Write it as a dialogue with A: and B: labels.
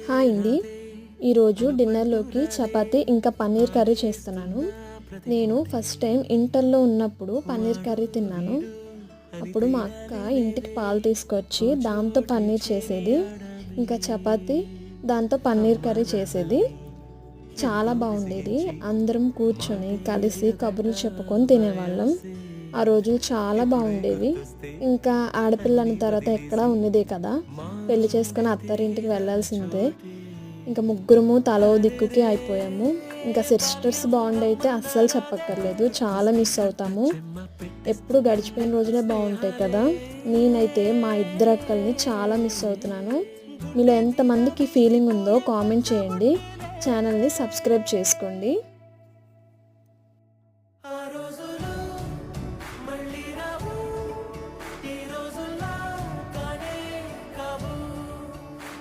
A: Hi అండి, ఈరోజు డిన్నర్లోకి చపాతీ ఇంకా పన్నీర్ కర్రీ చేస్తున్నాను. నేను ఫస్ట్ టైం ఇంటర్లో ఉన్నప్పుడు పన్నీర్ కర్రీ తిన్నాను. అప్పుడు మా అక్క ఇంటికి పాలు తీసుకొచ్చి దాంతో పన్నీర్ చేసేది, ఇంకా చపాతీ దాంతో పన్నీర్ కర్రీ చేసేది. చాలా బాగుండేది. అందరం కూర్చొని కలిసి కబుర్లు చెప్పుకొని తినేవాళ్ళం. ఆ రోజు చాలా బాగుండేవి. ఇంకా ఆడపిల్లని తర్వాత ఎక్కడా ఉన్నదే కదా, పెళ్లి చేసుకుని అత్తారింటికి వెళ్ళాల్సిందే. ఇంకా ముగ్గురము తలో దిక్కుకి అయిపోయాము. ఇంకా సిస్టర్స్ బాండ్ అయితే అస్సలు చెప్పక్కర్లేదు, చాలా మిస్ అవుతాము. ఎప్పుడు గడిచిపోయిన రోజులే బాగుంటాయి కదా. నేనైతే మా ఇద్దరు అక్కల్ని చాలా మిస్ అవుతున్నాను. మీలో ఎంతమందికి ఫీలింగ్ ఉందో కామెంట్ చేయండి. ఛానల్ని సబ్స్క్రైబ్ చేసుకోండి.